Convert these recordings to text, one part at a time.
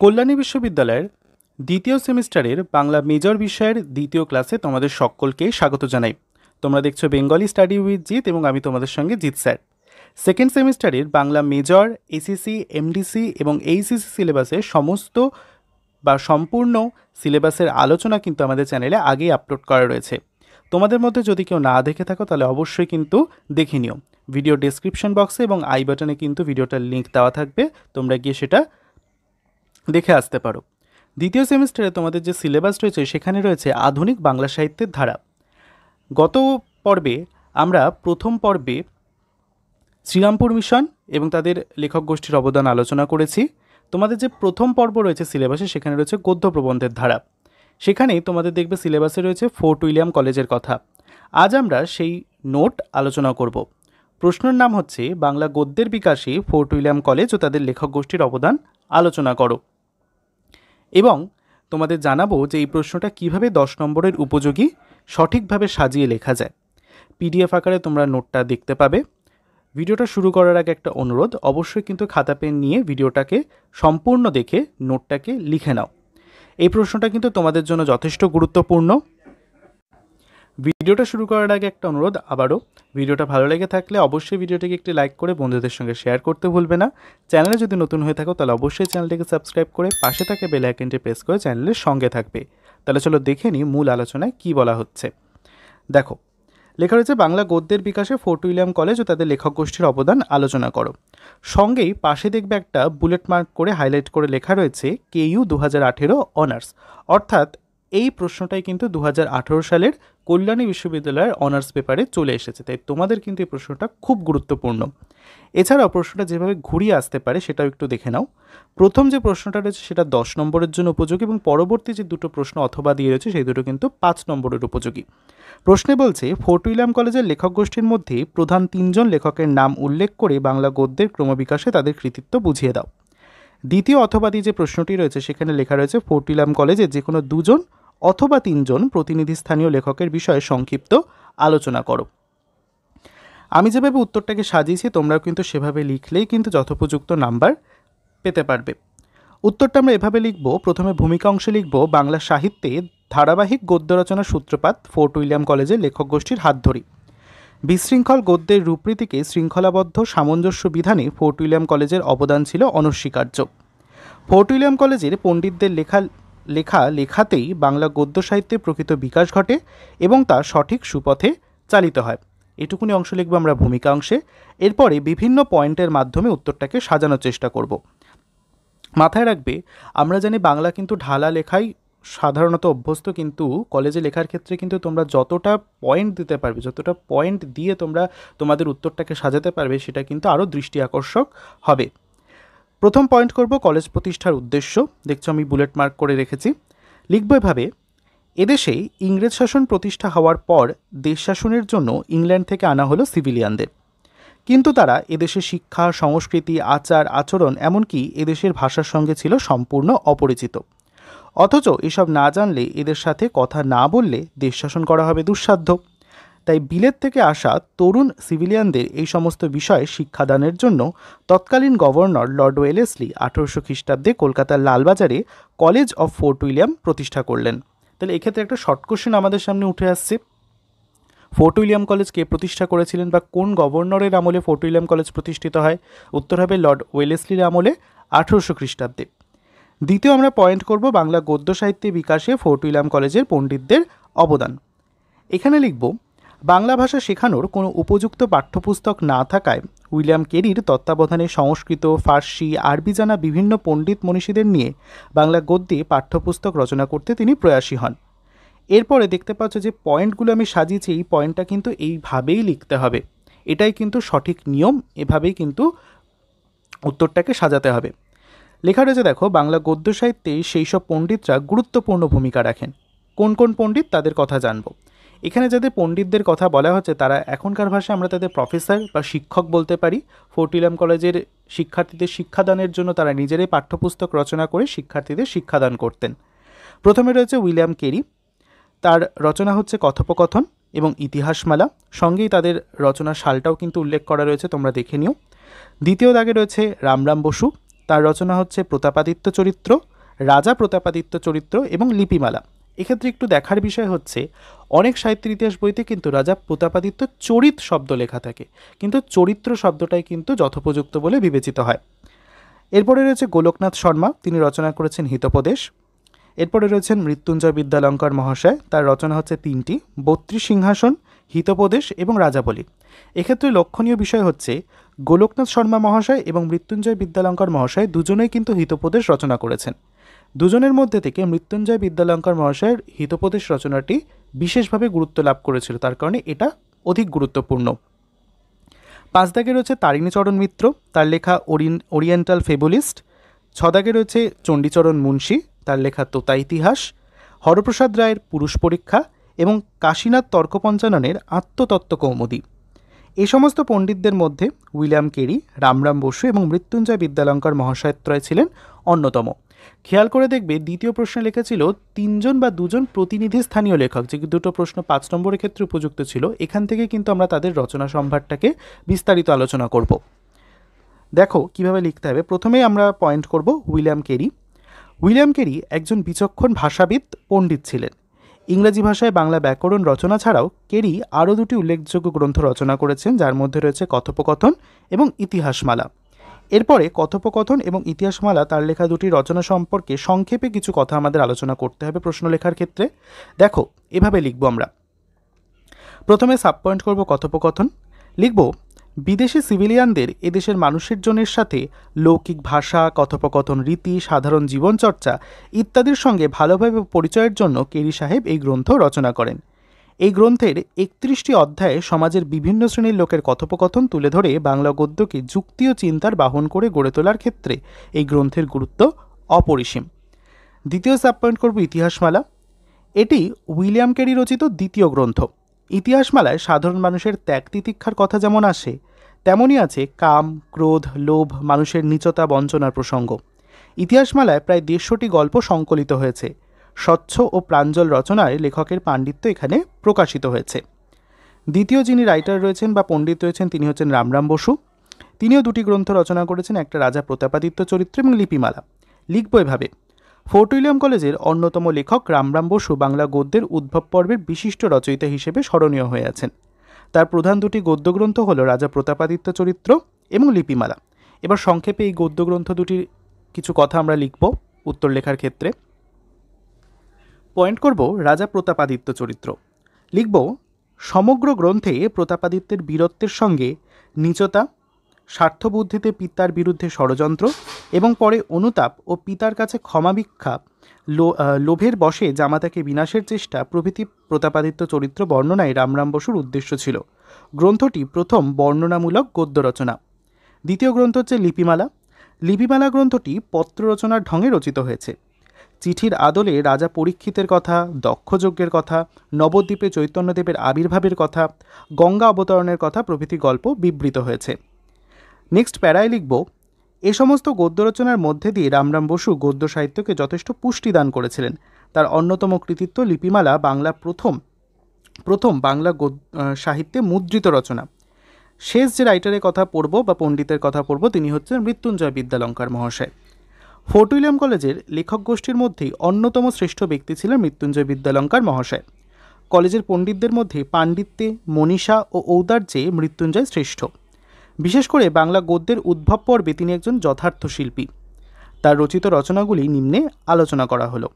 কল্যাণী বিশ্ববিদ্যালয়ের দ্বিতীয় সেমিস্টারের বাংলা মেজর বিষয়ের দ্বিতীয় ক্লাসে তোমাদের সকলকে স্বাগত জানাই। তোমরা দেখছো বেঙ্গলি স্টাডি উইথ জিৎ এবং আমি তোমাদের সঙ্গে জিৎ স্যার। সেকেন্ড সেমিস্টারের বাংলা মেজর, এসিসি, এমডিসি এবং এইচএসসি সিলেবাসের সমস্ত বা সম্পূর্ণ সিলেবাসের আলোচনা কিন্তু আমাদের চ্যানেলে আগেই আপলোড করা রয়েছে। তোমাদের মধ্যে যদি কেউ না দেখে থাকো তাহলে অবশ্যই কিন্তু দেখে নিও। ভিডিও ডেসক্রিপশন বক্সে এবং আই বাটনে কিন্তু ভিডিওটার লিঙ্ক দেওয়া থাকবে, তোমরা গিয়ে সেটা দেখে আসতে পারো। দ্বিতীয় সেমিস্টারে তোমাদের যে সিলেবাস রয়েছে সেখানে রয়েছে আধুনিক বাংলা সাহিত্যের ধারা। গত পর্বে আমরা প্রথম পর্বে শ্রীরামপুর মিশন এবং তাদের লেখক গোষ্ঠীর অবদান আলোচনা করেছি। তোমাদের যে প্রথম পর্ব রয়েছে সিলেবাসে সেখানে রয়েছে গদ্য প্রবন্ধের ধারা। সেখানেই তোমাদের দেখবে সিলেবাসে রয়েছে ফোর্ট উইলিয়াম কলেজের কথা। আজ আমরা সেই নোট আলোচনা করব। প্রশ্নের নাম হচ্ছে বাংলা গদ্যের বিকাশে ফোর্ট উইলিয়াম কলেজ ও তাদের লেখক গোষ্ঠীর অবদান আলোচনা করো। এবং তোমাদের জানাবো যে এই প্রশ্নটা কিভাবে 10 নম্বরের উপযোগী সঠিকভাবে সাজিয়ে লেখা যায়। পিডিএফ আকারে তোমরা নোটটা দেখতে পাবে। ভিডিওটা শুরু করার আগে একটা অনুরোধ, অবশ্যই কিন্তু খাতা পেন নিয়ে ভিডিওটাকে সম্পূর্ণ দেখে নোটটাকে লিখে নাও। এই প্রশ্নটা কিন্তু তোমাদের জন্য যথেষ্ট গুরুত্বপূর্ণ। ভিডিওটা শুরু করার আগে একটা অনুরোধ আবারও, ভিডিওটা ভালো লেগে থাকলে অবশ্যই ভিডিওটিকে একটি লাইক করে বন্ধুদের সঙ্গে শেয়ার করতে ভুলবে না। চ্যানেলে যদি নতুন হয়ে থাকো তাহলে অবশ্যই চ্যানেলটিকে সাবস্ক্রাইব করে পাশে থাকা বেল আইকনটি প্রেস করে চ্যানেলের সঙ্গে থাকবে। তাহলে চলো দেখে নিই মূল আলোচনায় কী বলা হচ্ছে। দেখো, লেখা রয়েছে বাংলা গদ্যের বিকাশে ফোর্ট উইলিয়াম কলেজ ও তাদের লেখক গোষ্ঠীর অবদান আলোচনা করো। সঙ্গেই পাশে দেখবে একটা বুলেট মার্ক করে হাইলাইট করে লেখা রয়েছে কেইউ 2018 অনার্স। অর্থাৎ এই প্রশ্নটাই কিন্তু 2018 সালের কল্যাণী বিশ্ববিদ্যালয়ের অনার্স পেপারে চলে এসেছে, তাই তোমাদের কিন্তু এই প্রশ্নটা খুব গুরুত্বপূর্ণ। এছাড়াও প্রশ্নটা যেভাবে ঘুরিয়ে আসতে পারে সেটাও একটু দেখে নাও। প্রথম যে প্রশ্নটা রয়েছে সেটা 10 নম্বরের জন্য উপযোগী এবং পরবর্তী যে দুটো প্রশ্ন অথবা দিয়ে রয়েছে সেই দুটো কিন্তু 5 নম্বরের উপযোগী। প্রশ্নে বলছে ফোর্ট উইলিয়াম কলেজের লেখক গোষ্ঠীর মধ্যে প্রধান 3জন লেখকের নাম উল্লেখ করে বাংলা গদ্যের ক্রমবিকাশে তাদের কৃতিত্ব বুঝিয়ে দাও। দ্বিতীয় অথবাদি যে প্রশ্নটি রয়েছে সেখানে লেখা রয়েছে ফোর্ট উইলিয়াম কলেজে যে কোনো 2জন অথবা 3জন প্রতিনিধি স্থানীয় লেখকের বিষয়ে সংক্ষিপ্ত আলোচনা করো। আমি যেভাবে উত্তরটাকে সাজিয়েছি তোমরাও কিন্তু সেভাবে লিখলেই কিন্তু যথোপযুক্ত নাম্বার পেতে পারবে। উত্তরটা আমরা এভাবে লিখব। প্রথমে ভূমিকা অংশে লিখব বাংলা সাহিত্যে ধারাবাহিক গদ্য রচনার সূত্রপাত ফোর্ট উইলিয়াম কলেজের লেখক গোষ্ঠীর হাত ধরি। বিশৃঙ্খল গদ্যের রূপরীতিকে শৃঙ্খলাবদ্ধ সামঞ্জস্য বিধানে ফোর্ট উইলিয়াম কলেজের অবদান ছিল অনস্বীকার্য। ফোর্ট উইলিয়াম কলেজের পণ্ডিতদের লেখাতেই বাংলা গদ্য সাহিত্যে প্রকৃত বিকাশ ঘটে এবং তা সঠিক সুপথে চালিত হয়। এটুকুনি অংশ লিখব আমরা ভূমিকা অংশে। এরপরে বিভিন্ন পয়েন্টের মাধ্যমে উত্তরটাকে সাজানোর চেষ্টা করব। মাথায় রাখবে, আমরা জানি বাংলা কিন্তু ঢালা লেখাই সাধারণত অভ্যস্ত, কিন্তু কলেজে লেখার ক্ষেত্রে কিন্তু তোমরা যতটা পয়েন্ট দিতে পারবে, যতটা পয়েন্ট দিয়ে তোমরা তোমাদের উত্তরটাকে সাজাতে পারবে সেটা কিন্তু আরও দৃষ্টি আকর্ষক হবে। প্রথম পয়েন্ট করব কলেজ প্রতিষ্ঠার উদ্দেশ্য। দেখছো আমি বুলেট মার্ক করে রেখেছি। লিখব এভাবে, এদেশে ইংরেজ শাসন প্রতিষ্ঠা হওয়ার পর দেশ শাসনের জন্য ইংল্যান্ড থেকে আনা হলো সিভিলিয়ানদের, কিন্তু তারা এদেশের শিক্ষা, সংস্কৃতি, আচার আচরণ এমনকি এদেশের ভাষার সঙ্গে ছিল সম্পূর্ণ অপরিচিত। অথচ এসব না জানলে, এদের সাথে কথা না বললে দেশ শাসন করা হবে দুঃসাধ্য। তাই বিলেত থেকে আসা তরুণ সিভিলিয়ানদের এই সমস্ত বিষয়ে শিক্ষাদানের জন্য তৎকালীন গভর্নর লর্ড ওয়েলেসলি 1800 খ্রিস্টাব্দে কলকাতার লালবাজারে কলেজ অফ ফোর্ট উইলিয়াম প্রতিষ্ঠা করলেন। তাহলে এক্ষেত্রে একটা শর্ট কোশ্চেন আমাদের সামনে উঠে আসছে, ফোর্ট উইলিয়াম কলেজ কে প্রতিষ্ঠা করেছিলেন বা কোন গভর্নরের আমলে ফোর্ট উইলিয়াম কলেজ প্রতিষ্ঠিত হয়? উত্তর হবে লর্ড ওয়েলেসলির আমলে 1800 খ্রিস্টাব্দে। দ্বিতীয় আমরা পয়েন্ট করব বাংলা গদ্য সাহিত্যে বিকাশে ফোর্ট উইলিয়াম কলেজের পণ্ডিতদের অবদান। এখানে লিখব বাংলা ভাষা শেখানোর কোনো উপযুক্ত পাঠ্যপুস্তক না থাকায় উইলিয়াম কেরির তত্ত্বাবধানে সংস্কৃত, ফার্সি, আরবি জানা বিভিন্ন পণ্ডিত মনীষীদের নিয়ে বাংলা গদ্যে পাঠ্যপুস্তক রচনা করতে তিনি প্রয়াসী হন। এরপরে দেখতে পাচ্ছ যে পয়েন্টগুলো আমি সাজিয়েছি, এই পয়েন্টটা কিন্তু এইভাবেই লিখতে হবে। এটাই কিন্তু সঠিক নিয়ম, এভাবেই কিন্তু উত্তরটাকে সাজাতে হবে। লেখা রয়েছে দেখো, বাংলা গদ্য সাহিত্যে সেই সব পণ্ডিতরা গুরুত্বপূর্ণ ভূমিকা রাখেন। কোন কোন পণ্ডিত তাদের কথা জানবো। এখানে যাদের পণ্ডিতদের কথা বলা হচ্ছে তারা এখনকার ভাষায় আমরা তাদের প্রফেসর বা শিক্ষক বলতে পারি। ফোর্ট উইলিয়াম কলেজের শিক্ষার্থীদের শিক্ষাদানের জন্য তারা নিজেরাই পাঠ্যপুস্তক রচনা করে শিক্ষার্থীদের শিক্ষাদান করতেন। প্রথমে রয়েছে উইলিয়াম কেরি, তার রচনা হচ্ছে কথোপকথন এবং ইতিহাসমালা, সঙ্গেই তাদের রচনার সালটাও কিন্তু উল্লেখ করা রয়েছে, তোমরা দেখে নিও। দ্বিতীয় দাগে রয়েছে রামরাম বসু, তার রচনা হচ্ছে প্রতাপাদিত্য চরিত্র, রাজা প্রতাপাদিত্য চরিত্র এবং লিপিমালা। এক্ষেত্রে একটু দেখার বিষয় হচ্ছে অনেক সাহিত্যের ইতিহাস বইতে কিন্তু রাজা প্রতাপাদিত্য চরিত শব্দ লেখা থাকে, কিন্তু চরিত্র শব্দটাই কিন্তু যথোপযুক্ত বলে বিবেচিত হয়। এরপরে রয়েছে গোলকনাথ শর্মা, তিনি রচনা করেছেন হিতোপদেশ। এরপরে রয়েছেন মৃত্যুঞ্জয় বিদ্যালঙ্কর মহাশয়, তার রচনা হচ্ছে 3টি, 32 সিংহাসন, হিতোপদেশ এবং রাজাবলী। এক্ষেত্রে লক্ষণীয় বিষয় হচ্ছে গোলকনাথ শর্মা মহাশয় এবং মৃত্যুঞ্জয় বিদ্যালঙ্কর মহাশয় দুজনেই কিন্তু হিতোপদেশ রচনা করেছেন। দুজনের মধ্যে থেকে মৃত্যুঞ্জয় বিদ্যালঙ্কর মহাশয়ের হিতোপদেশ রচনাটি বিশেষভাবে গুরুত্ব লাভ করেছিল, তার কারণে এটা অধিক গুরুত্বপূর্ণ। 5 দাগে রয়েছে তারিণীচরণ মিত্র, তার লেখা ওরিয়েন্টাল ফেবুলিস্ট। 6 দাগে রয়েছে চণ্ডীচরণ মুন্সী, তার লেখা তোতা ইতিহাস। হরপ্রসাদ রায়ের পুরুষ পরীক্ষা এবং কাশীনাথ তর্কপঞ্চাননের আত্মতত্ত্ব কৌমুদী। এই সমস্ত পণ্ডিতদের মধ্যে উইলিয়াম কেরি, রামরাম বসু এবং মৃত্যুঞ্জয় বিদ্যালঙ্কর মহাশয়ত্রয় ছিলেন অন্যতম। খেয়াল করে দেখবে দ্বিতীয় প্রশ্নে লিখেছিল 3জন বা 2জন প্রতিনিধি স্থানীয় লেখক, যে দুটো প্রশ্ন 5 নম্বরের ক্ষেত্রে উপযুক্ত ছিল। এখান থেকে কিন্তু আমরা তাদের রচনা সম্ভারটাকে বিস্তারিত আলোচনা করব। দেখো কিভাবে লিখতে হবে। প্রথমেই আমরা পয়েন্ট করব উইলিয়াম কেরি। উইলিয়াম কেরি একজন বিচক্ষণ ভাষাবিদ পণ্ডিত ছিলেন। ইংরেজি ভাষায় বাংলা ব্যাকরণ রচনা ছাড়াও কেরি আরও 2টি উল্লেখযোগ্য গ্রন্থ রচনা করেছেন, যার মধ্যে রয়েছে কথোপকথন এবং ইতিহাসমালা। এরপরে কথোপকথন এবং ইতিহাসমালা তার লেখা 2টি রচনা সম্পর্কে সংক্ষেপে কিছু কথা আমাদের আলোচনা করতে হবে প্রশ্ন লেখার ক্ষেত্রে। দেখো এভাবে লিখব আমরা। প্রথমে সাব পয়েন্ট করব কথোপকথন। লিখব বিদেশি সিভিলিয়ানদের এদেশের মানুষের জনের সাথে লৌকিক ভাষা, কথোপকথন রীতি, সাধারণ জীবনচর্চা ইত্যাদির সঙ্গে ভালোভাবে পরিচয়ের জন্য কেরি সাহেব এই গ্রন্থ রচনা করেন। এই গ্রন্থের 31টি অধ্যায়ে সমাজের বিভিন্ন শ্রেণীর লোকের কথোপকথন তুলে ধরে বাংলা গদ্যকে যুক্তি ও চিন্তার বাহন করে গড়ে তোলার ক্ষেত্রে এই গ্রন্থের গুরুত্ব অপরিসীম। দ্বিতীয় সাব পয়েন্ট করব ইতিহাসমালা। এটি উইলিয়াম কেরি রচিত দ্বিতীয় গ্রন্থ। ইতিহাসমালায় সাধারণ মানুষের ত্যাগ তিতিক্ষার কথা যেমন আসে, তেমনই আছে কাম, ক্রোধ, লোভ, মানুষের নীচতা বঞ্চনার প্রসঙ্গ। ইতিহাসমালায় প্রায় 150টি গল্প সংকলিত হয়েছে। স্বচ্ছ ও প্রাঞ্জল রচনায় লেখকের পাণ্ডিত্য এখানে প্রকাশিত হয়েছে। দ্বিতীয় যিনি রাইটার রয়েছেন বা পণ্ডিত রয়েছেন তিনি হচ্ছেন রামরাম বসু। তিনিও 2টি গ্রন্থ রচনা করেছেন, একটা রাজা প্রতাপাদিত্য চরিত্র এবং লিপিমালা। লিখব এভাবে। ফোর্ট উইলিয়াম কলেজের অন্যতম লেখক রামরাম বসু বাংলা গদ্যের উদ্ভব পর্বের বিশিষ্ট রচয়িতা হিসেবে স্মরণীয় হয়ে আছেন। তার প্রধান 2টি গদ্যগ্রন্থ হল রাজা প্রতাপাদিত্য চরিত্র এবং লিপিমালা। এবার সংক্ষেপে এই গদ্যগ্রন্থ 2টির কিছু কথা আমরা লিখব উত্তর লেখার ক্ষেত্রে। পয়েন্ট করব রাজা প্রতাপাদিত্য চরিত্র। লিখব সমগ্র গ্রন্থে প্রতাপাদিত্যের বীরত্বের সঙ্গে নীচতা, স্বার্থবুদ্ধিতে পিতার বিরুদ্ধে ষড়যন্ত্র এবং পরে অনুতাপ ও পিতার কাছে ক্ষমাভিক্ষা, লোভের বশে জামাতাকে বিনাশের চেষ্টা প্রভৃতি প্রতাপাদিত্য চরিত্র বর্ণনায় রামরাম বসুর উদ্দেশ্য ছিল। গ্রন্থটি প্রথম বর্ণনামূলক গদ্য রচনা। দ্বিতীয় গ্রন্থ হচ্ছে লিপিমালা। লিপিমালা গ্রন্থটি পত্র রচনার ঢঙে রচিত হয়েছে। চিঠির আদলে রাজা পরীক্ষিতের কথা, দক্ষযজ্ঞের কথা, নবদ্বীপে চৈতন্যদেবের আবির্ভাবের কথা, গঙ্গা অবতরণের কথা প্রভৃতি গল্প বিবৃত হয়েছে। নেক্সট প্যারায় লিখব এ সমস্ত গদ্য রচনার মধ্যে দিয়ে রামরাম বসু গদ্য সাহিত্যকে যথেষ্ট পুষ্টি দান করেছিলেন। তার অন্যতম কৃতিত্ব লিপিমালা বাংলা প্রথম বাংলা সাহিত্যে মুদ্রিত রচনা। শেষ যে রাইটারের কথা পড়ব বা পণ্ডিতের কথা পড়ব তিনি হচ্ছেন মৃত্যুঞ্জয় বিদ্যালঙ্কর মহাশয়। ফোর্ট উইলিয়াম কলেজের লেখক গোষ্ঠীর মধ্যেই অন্যতম শ্রেষ্ঠ ব্যক্তি ছিলেন মৃত্যুঞ্জয় বিদ্যালঙ্কর মহাশয়। কলেজের পণ্ডিতদের মধ্যে পাণ্ডিত্যে, মনীষা ও ঔদার্যে মৃত্যুঞ্জয় শ্রেষ্ঠ। বিশেষ করে বাংলা গদ্যের উদ্ভব পর্বে তিনি একজন যথার্থ শিল্পী। তার রচিত রচনাগুলি নিম্নে আলোচনা করা হলো।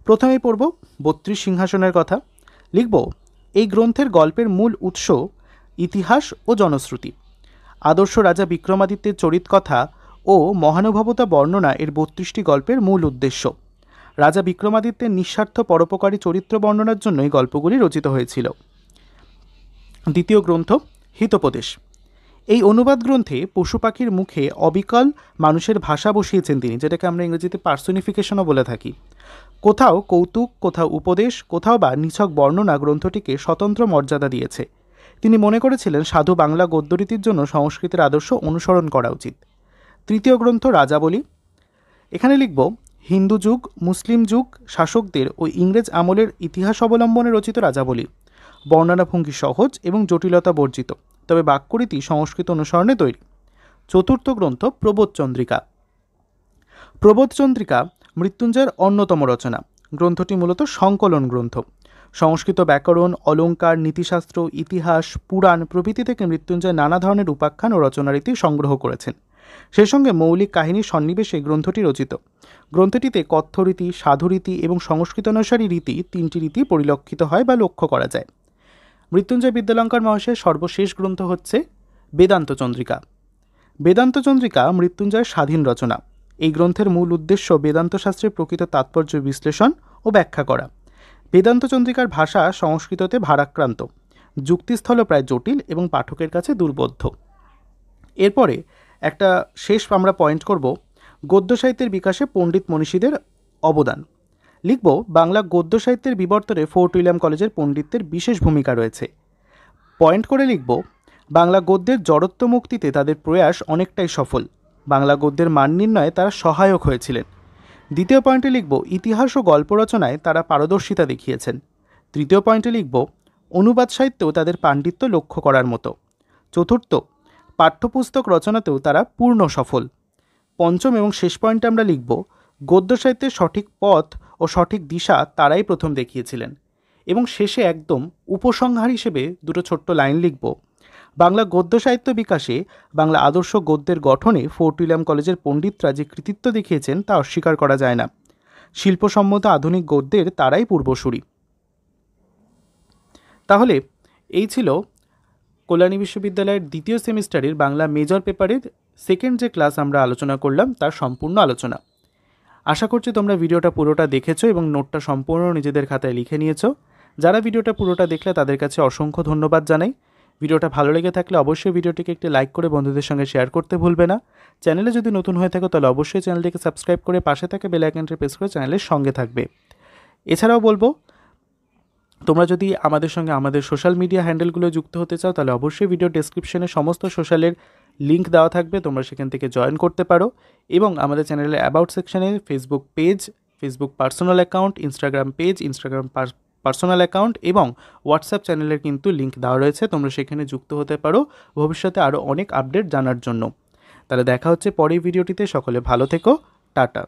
প্রথমেই পড়ব 32 সিংহাসনের কথা। লিখব এই গ্রন্থের গল্পের মূল উৎস ইতিহাস ও জনশ্রুতি। আদর্শ রাজা বিক্রমাদিত্যের চরিত কথা ও মহানুভবতা বর্ণনা এর 32টি গল্পের মূল উদ্দেশ্য। রাজা বিক্রমাদিত্যের নিঃস্বার্থ পরোপকারী চরিত্র বর্ণনার জন্য এই গল্পগুলি রচিত হয়েছিল। দ্বিতীয় গ্রন্থ হিতোপদেশ। এই অনুবাদ গ্রন্থে পশু পাখির মুখে অবিকল মানুষের ভাষা বসিয়েছেন তিনি, যেটাকে আমরা ইংরেজিতে পার্সোনিফিকেশনও বলে থাকি। কোথাও কৌতুক, কোথাও উপদেশ, কোথাও বা নিছক বর্ণনা গ্রন্থটিকে স্বতন্ত্র মর্যাদা দিয়েছে। তিনি মনে করেছিলেন সাধু বাংলা গদ্যরীতির জন্য সংস্কৃতের আদর্শ অনুসরণ করা উচিত। তৃতীয় গ্রন্থ রাজাবলী। এখানে লিখব হিন্দু যুগ, মুসলিম যুগ শাসকদের ও ইংরেজ আমলের ইতিহাস অবলম্বনে রচিত রাজাবলী। বর্ণনাভঙ্গি সহজ এবং জটিলতা বর্জিত, তবে বাক্যরীতি সংস্কৃত অনুসরণে তৈরি। চতুর্থ গ্রন্থ প্রবোধচন্দ্রিকা। প্রবোধচন্দ্রিকা মৃত্যুঞ্জয়ের অন্যতম রচনা। গ্রন্থটি মূলত সংকলন গ্রন্থ। সংস্কৃত ব্যাকরণ, অলঙ্কার, নীতিশাস্ত্র, ইতিহাস, পুরাণ প্রভৃতি থেকে মৃত্যুঞ্জয় নানা ধরনের উপাখ্যান ও রচনারীতি সংগ্রহ করেছেন। সেই সঙ্গে মৌলিক কাহিনীর সন্নিবেশে গ্রন্থটি রচিত। গ্রন্থটিতে কথ্যরীতি, সাধুরীতি এবং সংস্কৃতানুসারী রীতি, তিনটি রীতি পরিলক্ষিত হয় বা লক্ষ্য করা যায়। মৃত্যুঞ্জয় বিদ্যালঙ্কার মহাশয়ের সর্বশেষ গ্রন্থ হচ্ছে বেদান্ত চন্দ্রিকা। বেদান্ত চন্দ্রিকা মৃত্যুঞ্জয়ের স্বাধীন রচনা। এই গ্রন্থের মূল উদ্দেশ্য বেদান্ত শাস্ত্রের প্রকৃত তাৎপর্য বিশ্লেষণ ও ব্যাখ্যা করা। বেদান্ত চন্দ্রিকার ভাষা সংস্কৃততে ভারাক্রান্ত, যুক্তিস্থল প্রায় জটিল এবং পাঠকের কাছে দুর্বোধ্য। এরপরে একটা শেষ আমরা পয়েন্ট করব, গদ্য সাহিত্যের বিকাশে পণ্ডিত মনীষীদের অবদান। লিখব, বাংলা গদ্য সাহিত্যের বিবর্তনে ফোর্ট উইলিয়াম কলেজের পণ্ডিতদের বিশেষ ভূমিকা রয়েছে। পয়েন্ট করে লিখব, বাংলা গদ্যের জড়ত্ব মুক্তিতে তাদের প্রয়াস অনেকটাই সফল। বাংলা গদ্যের মান নির্ণয়ে তারা সহায়ক হয়েছিলেন। দ্বিতীয় পয়েন্টে লিখব, ইতিহাস ও গল্প রচনায় তারা পারদর্শিতা দেখিয়েছেন। তৃতীয় পয়েন্টে লিখব, অনুবাদ সাহিত্যেও তাদের পাণ্ডিত্য লক্ষ্য করার মতো। চতুর্থ, পাঠ্যপুস্তক রচনাতেও তারা পূর্ণ সফল। পঞ্চম এবং শেষ পয়েন্টে আমরা লিখব, গদ্য সাহিত্যের সঠিক পথ ও সঠিক দিশা তারাই প্রথম দেখিয়েছিলেন। এবং শেষে একদম উপসংহার হিসেবে দুটো ছোট্ট লাইন লিখব, বাংলা গদ্য সাহিত্য বিকাশে, বাংলা আদর্শ গদ্যের গঠনে ফোর্ট উইলিয়াম কলেজের পণ্ডিতরা যে কৃতিত্ব দেখিয়েছেন তা অস্বীকার করা যায় না। শিল্পসম্মত আধুনিক গদ্যের তারাই পূর্বসূরি। তাহলে এই ছিল কল্যাণী বিশ্ববিদ্যালয়ের দ্বিতীয় সেমিস্টারের বাংলা মেজর পেপারের সেকেন্ড যে ক্লাস আমরা আলোচনা করলাম তার সম্পূর্ণ আলোচনা। আশা করছি তোমরা ভিডিওটা পুরোটা দেখেছো এবং নোটটা সম্পূর্ণ নিজেদের খাতায় লিখে নিয়েছো। যারা ভিডিওটা পুরোটা দেখলে তাদের কাছে অসংখ্য ধন্যবাদ জানাই। ভিডিওটা ভালো লেগে থাকলে অবশ্যই ভিডিওটিকে একটি লাইক করে বন্ধুদের সঙ্গে শেয়ার করতে ভুলবে না। চ্যানেলে যদি নতুন হয়ে থাকো তাহলে অবশ্যই চ্যানেলটিকে সাবস্ক্রাইব করে পাশে থাকা বেল আইকনটি প্রেস করে চ্যানেলের সঙ্গে থাকবে। এছাড়াও বলবো, তোমরা যদি আমাদের সঙ্গে আমাদের সোশ্যাল মিডিয়া হ্যান্ডেলগুলো যুক্ত হতে চাও তাহলে অবশ্যই ভিডিও ডেসক্রিপশনে সমস্ত সোশ্যালের লিঙ্ক দেওয়া থাকবে, তোমরা সেখান থেকে জয়েন করতে পারো। এবং আমাদের চ্যানেলের অ্যাবাউট সেকশনে Facebook page, Facebook personal account, Instagram page, Instagram personal account এবং হোয়াটসঅ্যাপ চ্যানেলের কিন্তু লিঙ্ক দেওয়া রয়েছে, তোমরা সেখানে যুক্ত হতে পারো ভবিষ্যতে আরও অনেক আপডেট জানার জন্য। তাহলে দেখা হচ্ছে পরের ভিডিওটিতে। সকলে ভালো থেকো, টাটা।